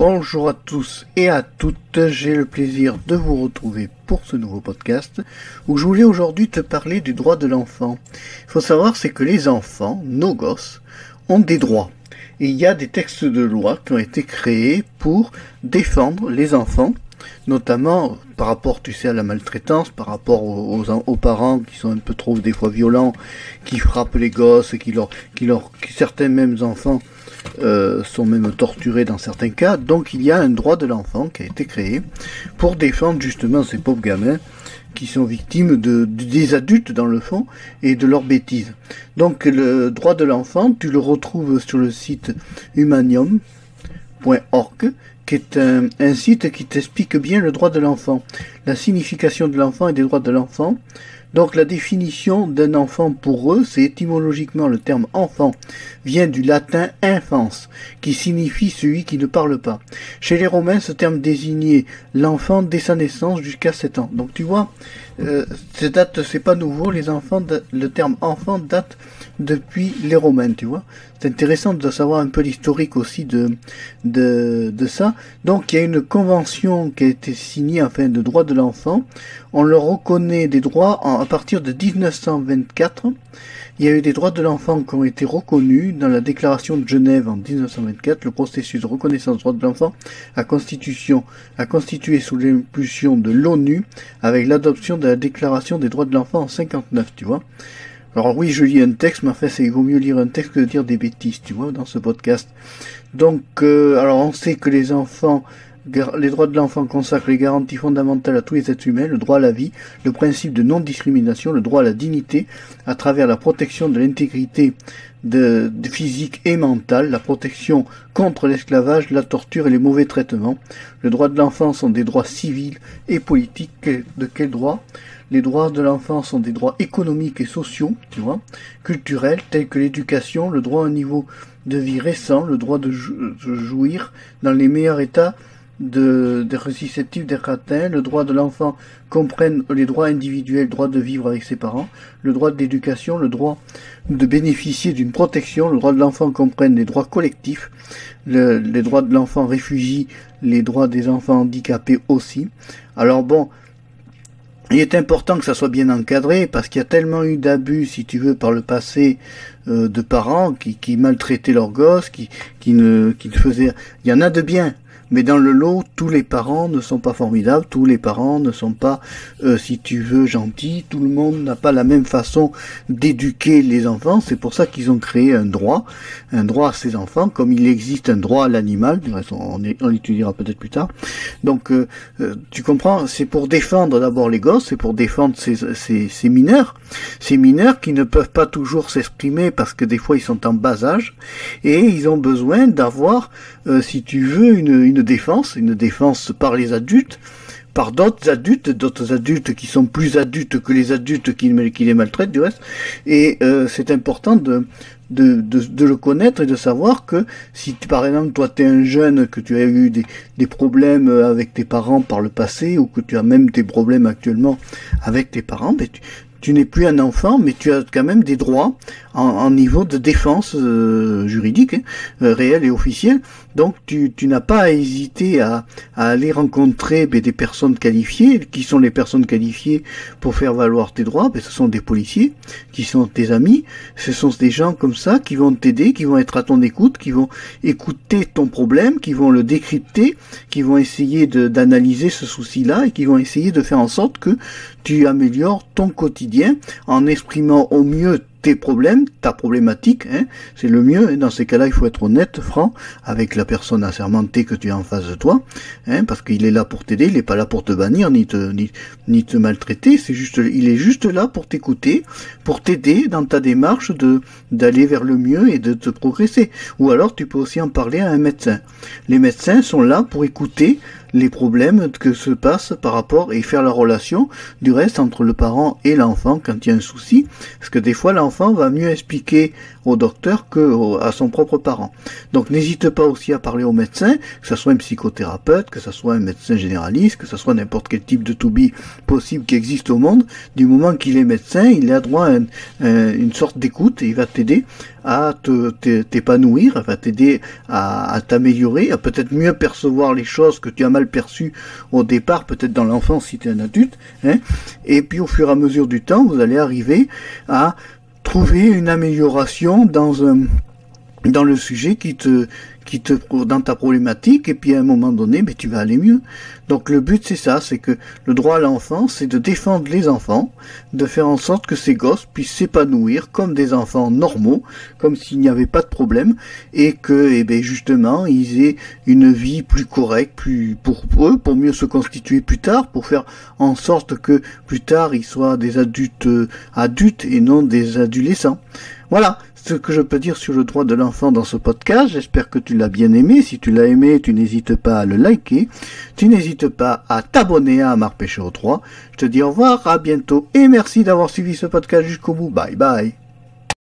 Bonjour à tous et à toutes, j'ai le plaisir de vous retrouver pour ce nouveau podcast où je voulais aujourd'hui te parler du droit de l'enfant. Il faut savoir c'est que les enfants, nos gosses, ont des droits. Et il y a des textes de loi qui ont été créés pour défendre les enfants, notamment par rapport, tu sais, à la maltraitance, par rapport aux parents qui sont un peu trop des fois violents, qui frappent les gosses, qui certains mêmes enfants sont même torturés dans certains cas. Donc il y a un droit de l'enfant qui a été créé pour défendre justement ces pauvres gamins qui sont victimes des adultes dans le fond et de leurs bêtises. Donc le droit de l'enfant, tu le retrouves sur le site humanium.org, qui est un site qui t'explique bien le droit de l'enfant, la signification de l'enfant et des droits de l'enfant. Donc la définition d'un enfant pour eux, c'est étymologiquement le terme enfant, vient du latin infans, qui signifie celui qui ne parle pas. Chez les Romains, ce terme désignait l'enfant dès sa naissance jusqu'à 7 ans. Donc tu vois, c'est pas nouveau, le terme enfant date depuis les Romains, tu vois. C'est intéressant de savoir un peu l'historique aussi de ça. Donc il y a une convention qui a été signée, enfin, de droits de l'enfant. On leur reconnaît des droits à partir de 1924. Il y a eu des droits de l'enfant qui ont été reconnus dans la déclaration de Genève en 1924. Le processus de reconnaissance des droits de l'enfant a constitué sous l'impulsion de l'ONU avec l'adoption de la déclaration des droits de l'enfant en 59, tu vois. Alors oui, je lis un texte, mais en fait, il vaut mieux lire un texte que de dire des bêtises, tu vois, dans ce podcast. Donc, alors on sait que les droits de l'enfant consacrent les garanties fondamentales à tous les êtres humains, le droit à la vie, le principe de non-discrimination, le droit à la dignité, à travers la protection de l'intégrité de physique et mentale, la protection contre l'esclavage, la torture et les mauvais traitements. Le droit de l'enfant sont des droits civils et politiques. De quel droit? Les droits de l'enfant sont des droits économiques et sociaux, tu vois, culturels, tels que l'éducation, le droit à un niveau de vie récent, le droit de jouir dans les meilleurs états d'être susceptible d'être atteint. Le droit de l'enfant comprennent les droits individuels, le droit de vivre avec ses parents, le droit de l'éducation, le droit de bénéficier d'une protection, le droit de l'enfant comprennent les droits collectifs, les droits de l'enfant réfugié, les droits des enfants handicapés aussi. Alors bon, il est important que ça soit bien encadré parce qu'il y a tellement eu d'abus, si tu veux, par le passé de parents qui maltraitaient leurs gosses, qui ne faisaient... Il y en a de bien. Mais dans le lot, tous les parents ne sont pas formidables, tous les parents ne sont pas, si tu veux, gentils, tout le monde n'a pas la même façon d'éduquer les enfants, c'est pour ça qu'ils ont créé un droit à ces enfants, comme il existe un droit à l'animal, on l'étudiera peut-être plus tard. Donc, tu comprends, c'est pour défendre d'abord les gosses, c'est pour défendre ces mineurs qui ne peuvent pas toujours s'exprimer parce que des fois ils sont en bas âge, et ils ont besoin d'avoir, si tu veux, une défense par les adultes, par d'autres adultes qui sont plus adultes que les adultes qui les maltraitent du reste, et c'est important de le connaître et de savoir que si par exemple toi t'es un jeune, que tu as eu des problèmes avec tes parents par le passé, ou que tu as même des problèmes actuellement avec tes parents, ben tu n'es plus un enfant, mais tu as quand même des droits en niveau de défense juridique, réelle et officielle. Donc tu n'as pas à hésiter à aller rencontrer des personnes qualifiées. Qui sont les personnes qualifiées pour faire valoir tes droits? Ce sont des policiers qui sont tes amis. Ce sont des gens comme ça qui vont t'aider, qui vont être à ton écoute, qui vont écouter ton problème, qui vont le décrypter, qui vont essayer d'analyser ce souci-là et qui vont essayer de faire en sorte que tu améliores ton quotidien en exprimant au mieux tes problèmes, ta problématique, c'est le mieux. Et dans ces cas-là, il faut être honnête, franc, avec la personne assermentée que tu as en face de toi, parce qu'il est là pour t'aider, il n'est pas là pour te bannir, ni te maltraiter, il est juste là pour t'écouter, pour t'aider dans ta démarche d'aller vers le mieux et de te progresser. Ou alors, tu peux aussi en parler à un médecin. Les médecins sont là pour écouter les problèmes que se passent par rapport et faire la relation du reste entre le parent et l'enfant quand il y a un souci, parce que des fois l'enfant l'enfant va mieux expliquer au docteur que à son propre parent. Donc n'hésite pas aussi à parler au médecin, que ce soit un psychothérapeute, que ce soit un médecin généraliste, que ce soit n'importe quel type de to-be possible qui existe au monde. Du moment qu'il est médecin, il a droit à une sorte d'écoute et il va t'aider à t'épanouir, va t'aider à t'améliorer, à peut-être mieux percevoir les choses que tu as mal perçues au départ, peut-être dans l'enfance si tu es un adulte, hein. Et puis au fur et à mesure du temps, vous allez arriver à trouver une amélioration dans le sujet dans ta problématique, et puis à un moment donné, tu vas aller mieux. Donc le but c'est ça, c'est que le droit à l'enfance, c'est de défendre les enfants, de faire en sorte que ces gosses puissent s'épanouir comme des enfants normaux, comme s'il n'y avait pas de problème, et que, justement, ils aient une vie plus correcte, plus pour eux, pour mieux se constituer plus tard, pour faire en sorte que plus tard ils soient des adultes et non des adolescents. Voilà ce que je peux dire sur le droit de l'enfant dans ce podcast. J'espère que tu l'as bien aimé. Si tu l'as aimé, tu n'hésites pas à le liker. Tu n'hésites pas à t'abonner à Marc Pécheur 3. Je te dis au revoir, à bientôt et merci d'avoir suivi ce podcast jusqu'au bout. Bye bye.